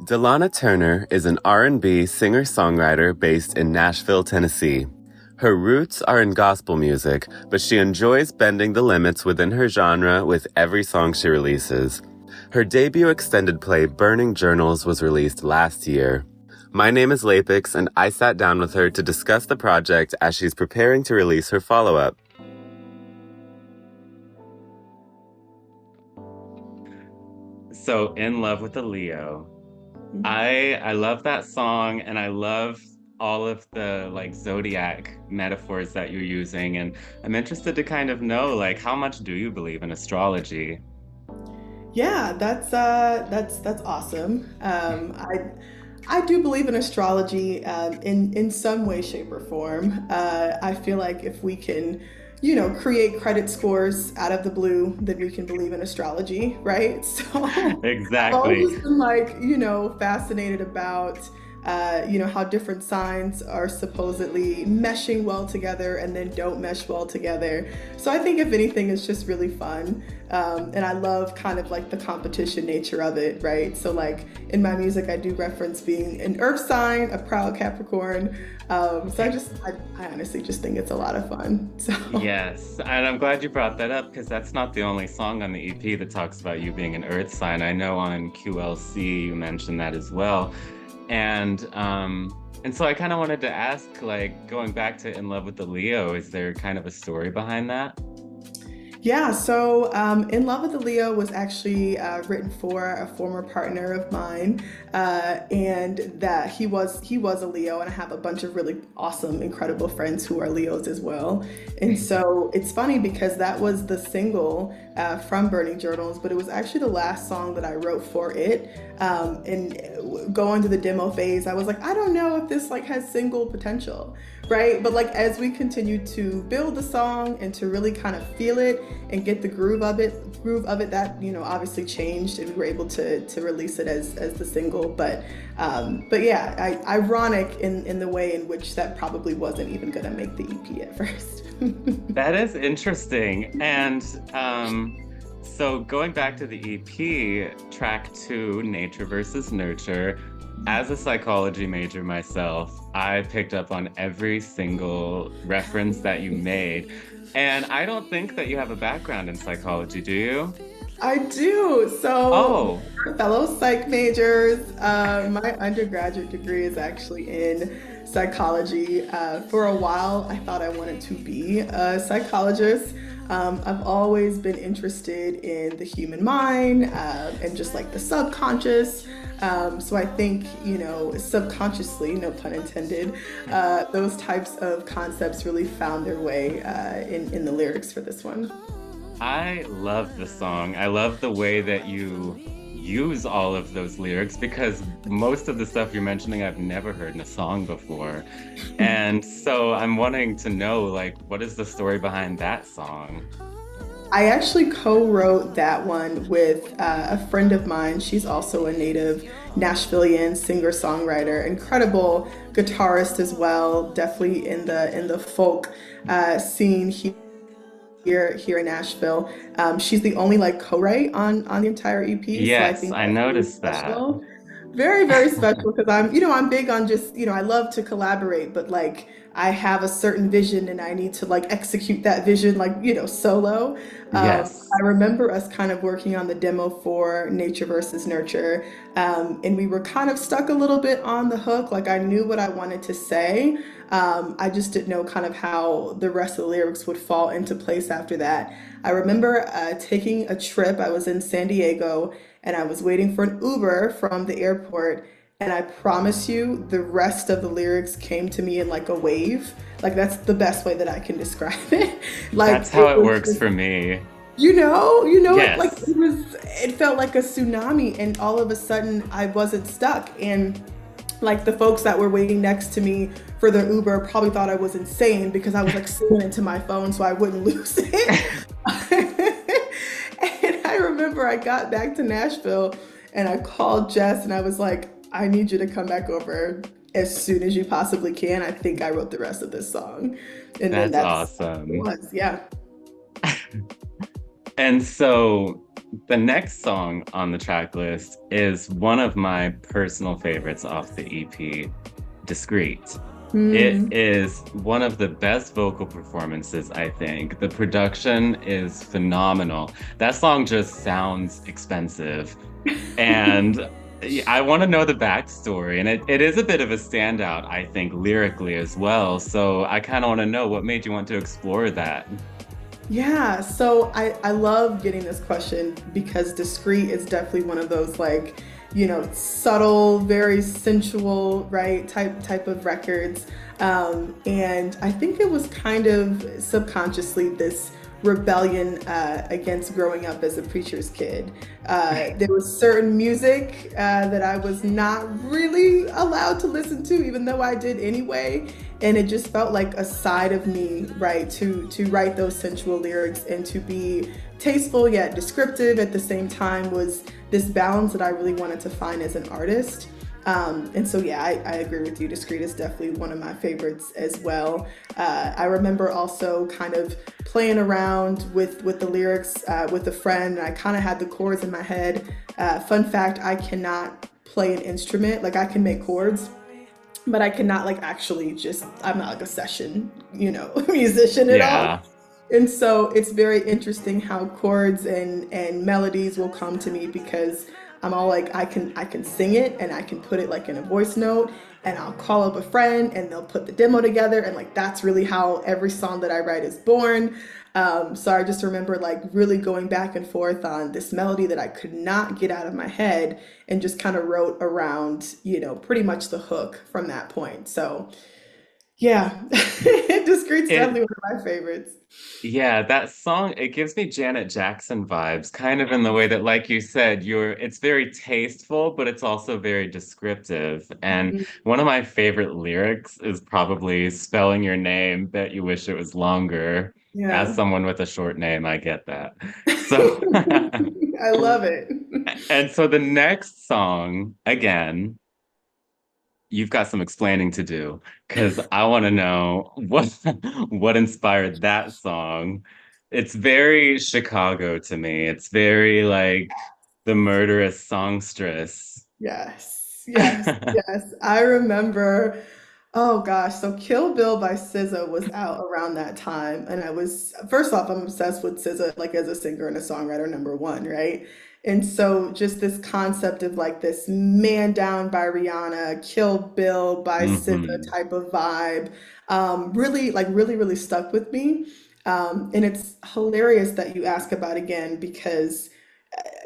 Dalona Turner is an R&B singer-songwriter based in Nashville, Tennessee. Her roots are in gospel music, but she enjoys bending the limits within her genre with every song she releases. Her debut extended play, Burning Journals, was released last year. My name is Lapyx, and I sat down with her to discuss the project as she's preparing to release her follow-up. So, In Love with a Leo. I love that song, and I love all of the zodiac metaphors that you're using, and I'm interested to kind of know how much do you believe in astrology? Yeah, that's awesome. I do believe in astrology in some way, shape, or form. I feel like if we can, create credit scores out of the blue, then we can believe in astrology, right? So I've Exactly. always been fascinated about how different signs are supposedly meshing well together and then don't mesh well together. So I think if anything, it's just really fun. And I love kind of like the competition nature of it, right? So in my music, I do reference being an earth sign, a proud Capricorn. I honestly just think it's a lot of fun. So Yes, and I'm glad you brought that up because that's not the only song on the EP that talks about you being an earth sign. I know on QLC you mentioned that as well. And so I kind of wanted to ask, going back to In Love with the Leo, is there kind of a story behind that? yeah, so In Love with the Leo was actually written for a former partner of mine, and that he was a Leo, and I have a bunch of really awesome, incredible friends who are Leos as well. And so it's funny because that was the single from Burning Journals, but it was actually the last song that I wrote for it. And going to the demo phase, I was like, I don't know if this has single potential, right? But as we continued to build the song and to really kind of feel it and get the groove of it, that obviously changed, and we were able to release it as the single. But yeah, ironic in the way in which that probably wasn't even gonna make the EP at first. That is interesting. And so going back to the EP, track 2, Nature versus Nurture, as a psychology major myself, I picked up on every single reference that you made. And I don't think that you have a background in psychology, do you? I do. So Oh, we're fellow psych majors. My undergraduate degree is actually in psychology. For a while, I thought I wanted to be a psychologist. I've always been interested in the human mind and just the subconscious. So I think, subconsciously, no pun intended, those types of concepts really found their way in the lyrics for this one. I love the song. I love the way that you use all of those lyrics because most of the stuff you're mentioning I've never heard in a song before. And so I'm wanting to know, what is the story behind that song? I actually co-wrote that one with a friend of mine. She's also a native Nashvilleian singer-songwriter, incredible guitarist as well. Definitely in the folk scene here in Nashville. She's the only co-write on the entire EP, so I Yes, think I that's really noticed that. special. Very, very special because I'm big on just, I love to collaborate, but I have a certain vision and I need to execute that vision solo. Yes. I remember us kind of working on the demo for Nature versus Nurture, and we were kind of stuck a little bit on the hook. I knew what I wanted to say. I just didn't know kind of how the rest of the lyrics would fall into place after that. I remember taking a trip. I was in San Diego and I was waiting for an Uber from the airport. And I promise you, the rest of the lyrics came to me in a wave. That's the best way that I can describe it. That's how It it was works just, for me. it Yes. it felt like a tsunami, and all of a sudden I wasn't stuck. And the folks that were waiting next to me for their Uber probably thought I was insane because I was singing into my phone so I wouldn't lose it. And I remember I got back to Nashville and I called Jess and I was like, I need you to come back over as soon as you possibly can. I think I wrote the rest of this song. And then That's that's what it awesome. was. Yeah. And so The next song on the track list is one of my personal favorites off the EP, Discreet. It Mm. is one of the best vocal performances, I think. The production is phenomenal. That song just sounds expensive. And I want to know the backstory. And it is a bit of a standout, I think, lyrically as well. So I kind of want to know what made you want to explore that. Yeah, so I love getting this question because Discreet is definitely one of those like, subtle, very sensual, right, type of records. And I think it was kind of subconsciously this rebellion against growing up as a preacher's kid. There was certain music that I was not really allowed to listen to, even though I did anyway. And it just felt like a side of me, right, to write those sensual lyrics and to be tasteful yet descriptive at the same time was this balance that I really wanted to find as an artist. And so, yeah, I agree with you. Discreet is definitely one of my favorites as well. I remember also kind of playing around with the lyrics with a friend. And I kind of had the chords in my head. Fun fact: I cannot play an instrument. Like I can make chords, but I cannot like actually just. I'm not like a session, musician at all. Yeah. And so it's very interesting how chords and melodies will come to me because I'm all like I can sing it and I can put it like in a voice note and I'll call up a friend and they'll put the demo together and like that's really how every song that I write is born. So I just remember like really going back and forth on this melody that I could not get out of my head and just kind of wrote around, pretty much the hook from that point. So yeah, Discreet's It definitely one of my favorites. Yeah, that song, it gives me Janet Jackson vibes, kind of in the way that, like you said, it's very tasteful, but it's also very descriptive. And Mhm. one of my favorite lyrics is probably spelling your name, bet you wish it was longer. As Yeah. someone with a short name, I get that. So, I love it. and so the next song, again, you've got some explaining to do because I want to know what inspired that song. It's very Chicago to me. It's very like the murderous songstress. Yes, yes, yes. I remember, oh gosh, so Kill Bill by SZA was out around that time. And I was, first off, I'm obsessed with SZA, like as a singer and a songwriter, number one, right? And so just this concept of like this Man Down by Rihanna, Kill Bill by SZA Hmm. type of vibe, really, like really, really stuck with me. And it's hilarious that you ask about again because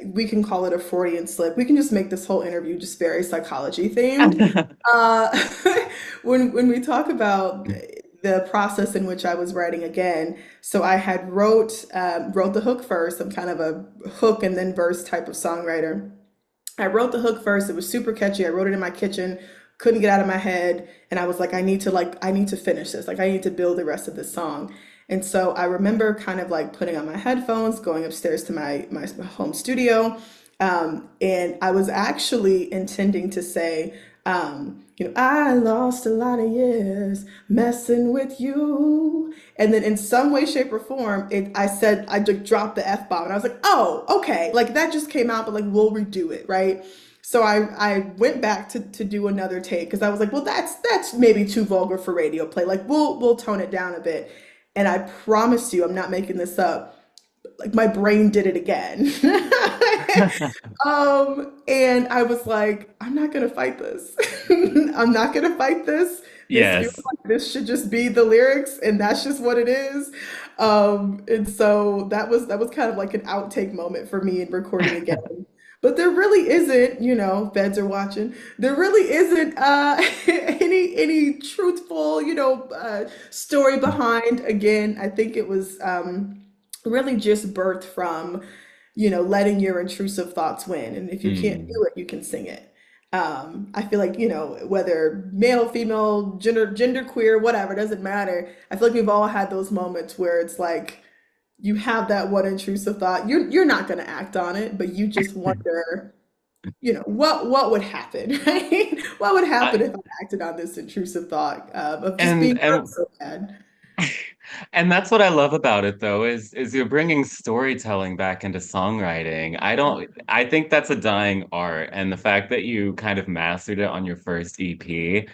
we can call it a Freudian slip. We can just make this whole interview just very psychology themed. Uh, when we talk about the process in which I was writing again, so I had wrote the hook first. I'm kind of a hook and then verse type of songwriter. I wrote the hook first. It was super catchy. I wrote it in my kitchen, couldn't get out of my head, and I was like I need to finish this. Like I need to build the rest of this song. And so I remember kind of like putting on my headphones, going upstairs to my home studio, and I was actually intending to say, I lost a lot of years messing with you. And then in some way, shape, or form, I just dropped the F bomb. And I was like, oh, okay. Like that just came out, but like we'll redo it, right? So I went back to do another take because I was like, well, that's maybe too vulgar for radio play. Like we'll tone it down a bit. And I promise you, I'm not making this up. Like my brain did it again. And I was like, I'm not gonna fight this. I'm not gonna fight this. This feels Yes. like this should just be the lyrics, and that's just what it is. And so that was kind of like an outtake moment for me in recording again. But there really isn't, feds are watching. There really isn't any truthful, story behind. Again, I think it was really just birthed from letting your intrusive thoughts win. And if you can't Hmm. do it, you can sing it. I feel like, whether male, female, gender queer, whatever, doesn't matter. I feel like we've all had those moments where it's like you have that one intrusive thought. You're not gonna act on it, but you just wonder, what would happen, right? What would happen I if I acted on this intrusive thought of just and being hurt and so bad? And that's what I love about it though, is you're bringing storytelling back into songwriting. I think that's a dying art, and the fact that you kind of mastered it on your first EP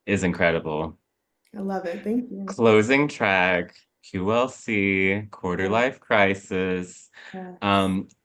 is incredible. I love it. Thank you. Closing track, QLC, Quarter Yeah. Life Crisis. Yes.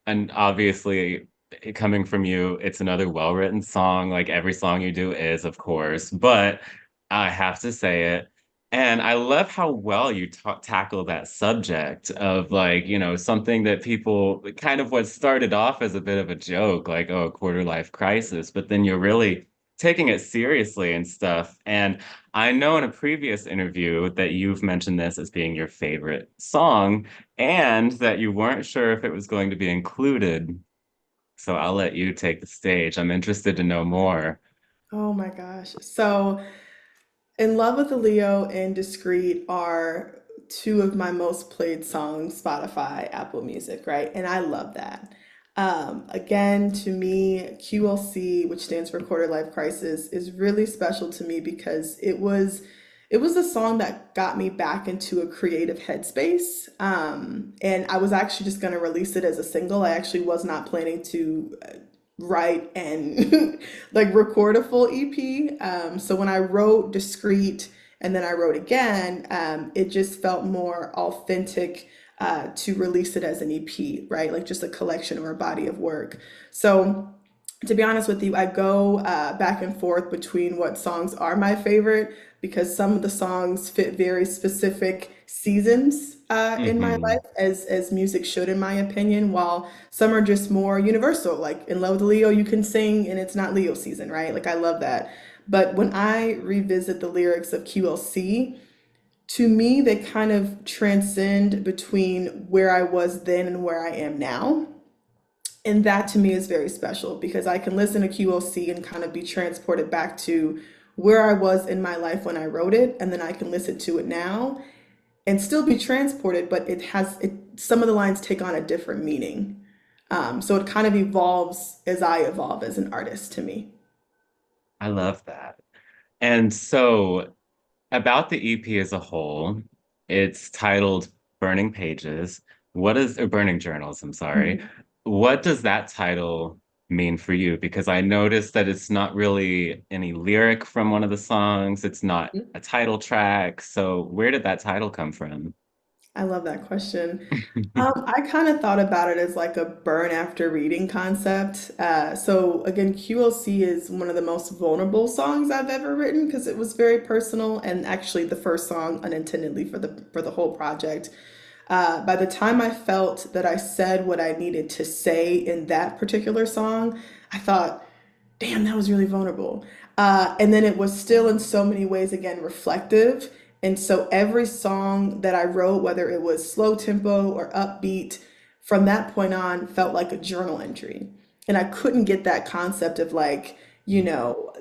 And obviously, coming from you, it's another well-written song, like every song you do is, of course. But I have to say it. And I love how well you tackle that subject of like, something that people kind of what started off as a bit of a joke, like, oh, a quarter life crisis, but then you're really taking it seriously and stuff. And I know in a previous interview that you've mentioned this as being your favorite song and that you weren't sure if it was going to be included. So I'll let you take the stage. I'm interested to know more. Oh my gosh. So, In Love with a Leo and Discreet are two of my most played songs, Spotify, Apple Music, right? And I love that. Again, to me, QLC, which stands for Quarter Life Crisis, is really special to me because it was a song that got me back into a creative headspace. And I was actually just going to release it as a single. I actually was not planning to write and like record a full EP. So when I wrote Discreet and then I wrote again, it just felt more authentic to release it as an EP, right? Like just a collection or a body of work. So to be honest with you, I go back and forth between what songs are my favorite because some of the songs fit very specific seasons in my Hmm. life, as music should, in my opinion, while some are just more universal. Like in Love the Leo, you can sing and it's not Leo season, right? Like I love that. But when I revisit the lyrics of QLC, to me, they kind of transcend between where I was then and where I am now. And that to me is very special because I can listen to QOC and kind of be transported back to where I was in my life when I wrote it, and then I can listen to it now and still be transported, but some of the lines take on a different meaning. So it kind of evolves as I evolve as an artist to me. I love that. And so, about the EP as a whole, it's titled Burning Pages. Or Burning Journals, I'm sorry. Mhm. What does that title mean for you? Because I noticed that it's not really any lyric from one of the songs, it's not a title track. So, where did that title come from? I love that question. I kind of thought about it as like a burn after reading concept. So again, QLC is one of the most vulnerable songs I've ever written because it was very personal and actually the first song unintentionally for the whole project. By the time I felt that I said what I needed to say in that particular song, I thought, damn, that was really vulnerable. And then it was still in so many ways, again, reflective. And so every song that I wrote, whether it was slow tempo or upbeat, from that point on felt like a journal entry. And I couldn't get that concept of like, you know,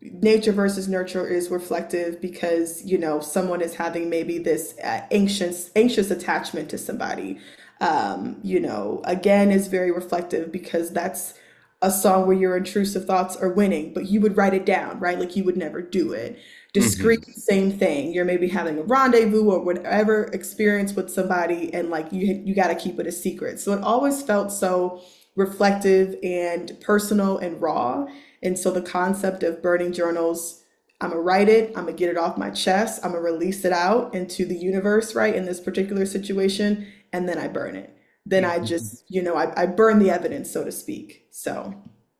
nature versus nurture is reflective because someone is having maybe this anxious attachment to somebody. Again is very reflective because that's a song where your intrusive thoughts are winning, but you would write it down, right? Like you would never do it. Discreet, Hmm. same thing. You're maybe having a rendezvous or whatever experience with somebody, and like you got to keep it a secret. So it always felt so reflective and personal and raw. And so the concept of burning journals, I'm gonna write it, I'm gonna get it off my chest, I'm gonna release it out into the universe, right? In this particular situation, and then I burn it. Then I just, I burn the evidence, so to speak. So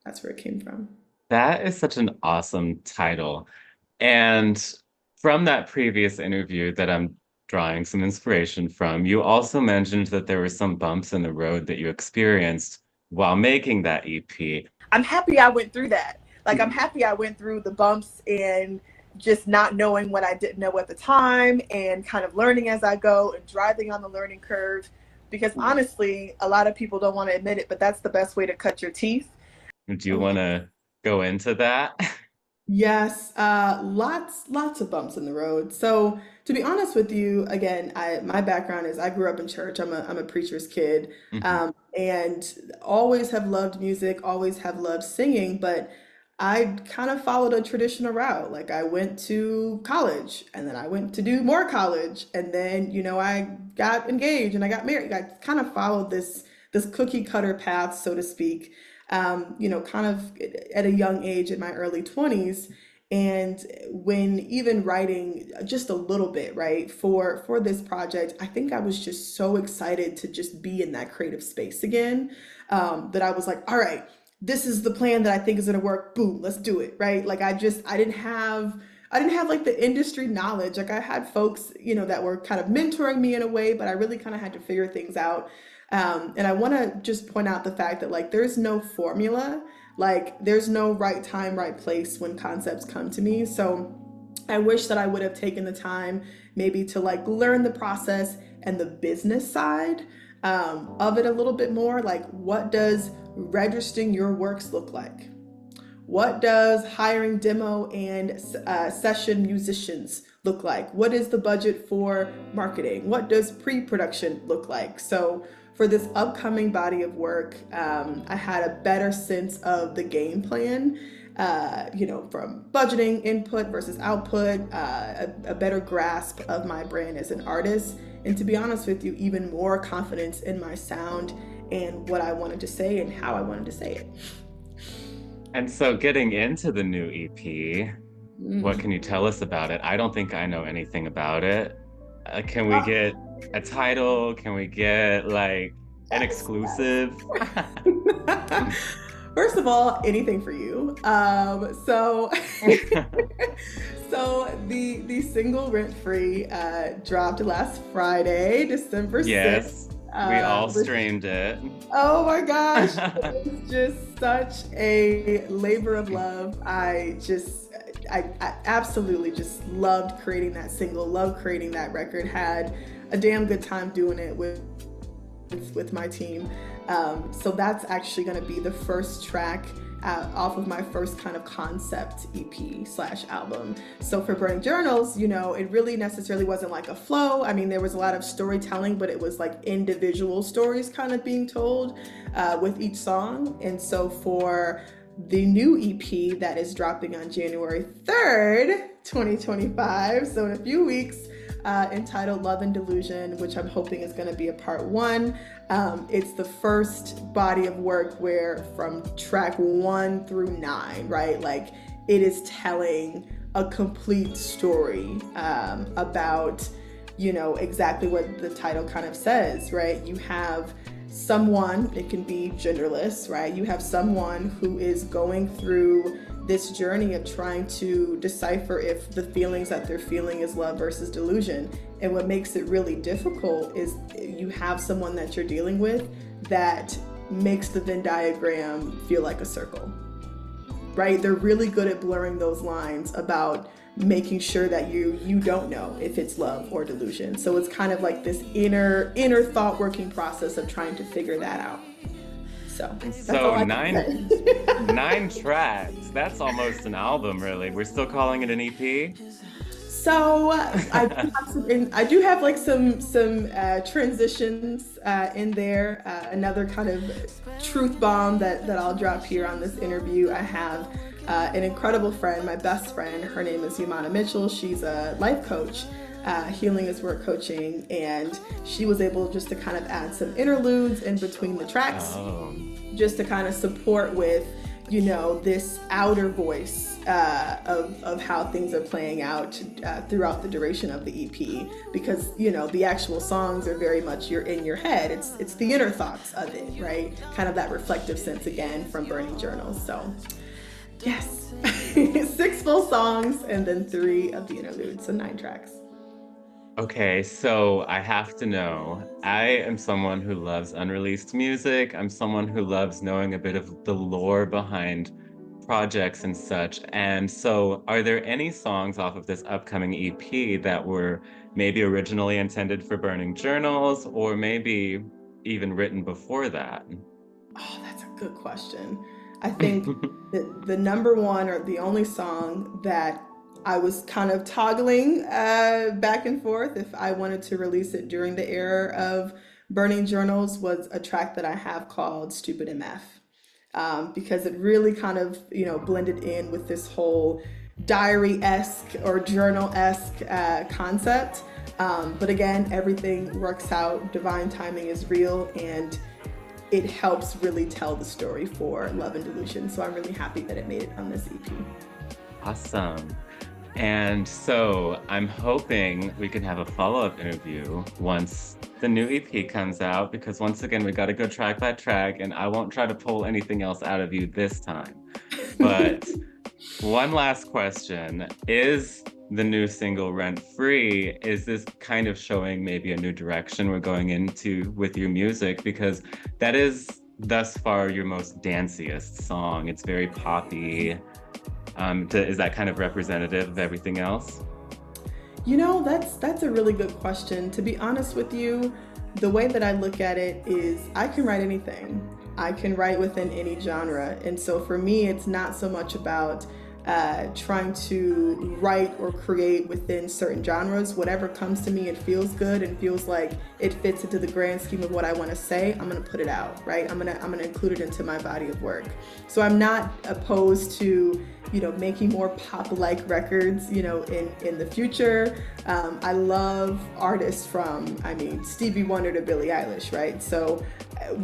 that's where it came from. That is such an awesome title. And from that previous interview that I'm drawing some inspiration from, you also mentioned that there were some bumps in the road that you experienced while making that EP. I'm happy I went through that. Like, I'm happy I went through the bumps and just not knowing what I didn't know at the time and kind of learning as I go and driving on the learning curve. Because honestly, a lot of people don't want to admit it, but that's the best way to cut your teeth. Do you want to go into that? Yes, lots of bumps in the road. So to be honest with you, again, my background is I grew up in church. I'm a preacher's kid, Hmm. and always have loved music, always have loved singing. But I kind of followed a traditional route. Like I went to college and then I went to do more college and then, I got engaged and I got married. I kind of followed this cookie cutter path, so to speak, kind of at a young age in my early 20s. And when even writing just a little bit, right, for this project, I think I was just so excited to just be in that creative space again, that I was like, all right, this is the plan that I think is going to work. Boom, let's do it, right? Like I didn't have like the industry knowledge. Like I had folks, that were kind of mentoring me in a way, but I really kind of had to figure things out. And I want to just point out the fact that like there's no formula, like there's no right time, right place when concepts come to me. So I wish that I would have taken the time maybe to like learn the process and the business side, of it a little bit more. Like, what does registering your works look like? What does hiring demo and session musicians look like? What is the budget for marketing? What does pre-production look like? So for this upcoming body of work, I had a better sense of the game plan, from budgeting input versus output, a better grasp of my brand as an artist, and to be honest with you, even more confidence in my sound and what I wanted to say and how I wanted to say it. And so getting into the new EP, what can you tell us about it? I don't think I know anything about it. Can we get a title? Can we get like an exclusive? First of all, anything for you. So so the single Rent Free dropped last Friday, December 6th. Yes, we all streamed it. Oh my gosh, it's just such a labor of love. I absolutely just loved creating that single, loved creating that record, had a damn good time doing it with my team. So that's actually going to be the first track off of my first kind of concept EP / album. So for Burning Journals, it really necessarily wasn't like a flow. I mean, there was a lot of storytelling, but it was like individual stories kind of being told with each song. And so for the new EP that is dropping on January 3rd, 2025, so in a few weeks, entitled Love Delusion, which I'm hoping is going to be a part 1. It's the first body of work where from track 1 through 9, right? Like it is telling a complete story about, exactly what the title kind of says, right? You have someone, it can be genderless, right? You have someone who is going through this journey of trying to decipher if the feelings that they're feeling is love versus delusion. And what makes it really difficult is you have someone that you're dealing with that makes the Venn diagram feel like a circle, right? They're really good at blurring those lines about making sure that you don't know if it's love or delusion. So it's kind of like this inner thought working process of trying to figure that out. So nine tracks. That's almost an album, really. We're still calling it an EP. So I do have like some transitions in there. Another kind of truth bomb that I'll drop here on this interview. I have an incredible friend, my best friend. Her name is Yamana Mitchell. She's a life coach. Healing is work coaching, and she was able just to kind of add some interludes in between the tracks, just to kind of support with, this outer voice of how things are playing out throughout the duration of the EP, because the actual songs are very much you're in your head. It's the inner thoughts of it, right? Kind of that reflective sense again from Burning Journals. So yes, 6 full songs and then 3 of the interludes, so 9 tracks. Okay, so I have to know, I am someone who loves unreleased music. I'm someone who loves knowing a bit of the lore behind projects and such. And so are there any songs off of this upcoming EP that were maybe originally intended for Burning Journals, or maybe even written before that? Oh, that's a good question. I think the number one or the only song that I was kind of toggling back and forth if I wanted to release it during the era of Burning Journals was a track that I have called Stupid MF. because it really kind of, blended in with this whole diary-esque or journal-esque concept. But again, everything works out. Divine timing is real, and it helps really tell the story for Love and Delusion. So I'm really happy that it made it on this EP. Awesome. And so I'm hoping we can have a follow-up interview once the new EP comes out, because once again, we got to go track by track, and I won't try to pull anything else out of you this time. But one last question. Is the new single Rent Free, is this kind of showing maybe a new direction we're going into with your music? Because that is thus far your most danciest song. It's very poppy. Is that kind of representative of everything else? That's a really good question. To be honest with you, the way that I look at it is I can write anything. I can write within any genre. And so for me, it's not so much about trying to write or create within certain genres. Whatever comes to me, it feels good and feels like it fits into the grand scheme of what I want to say, I'm going to put it out, right? I'm going to include it into my body of work. So I'm not opposed to, making more pop-like records, in the future. I love artists from, Stevie Wonder to Billie Eilish, right? So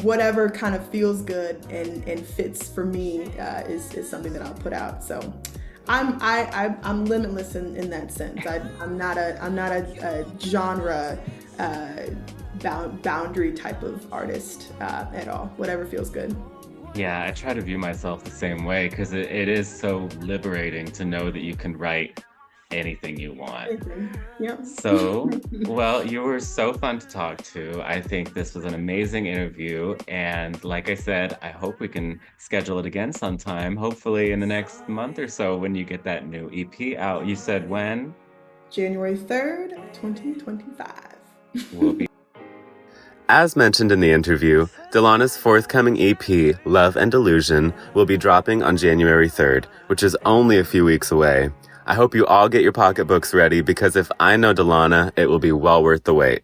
whatever kind of feels good and fits for me is something that I'll put out. So I'm limitless in that sense. I'm not a genre boundary type of artist at all. Whatever feels good. Yeah, I try to view myself the same way, because it is so liberating to know that you can write anything you want. Yep. So, well, you were so fun to talk to. I think this was an amazing interview. And like I said, I hope we can schedule it again sometime, hopefully in the next month or so when you get that new EP out. You said when? January 3rd, 2025. We'll be. As mentioned in the interview, Dalona's forthcoming EP, Love and Delusion, will be dropping on January 3rd, which is only a few weeks away. I hope you all get your pocketbooks ready, because if I know Dalona, it will be well worth the wait.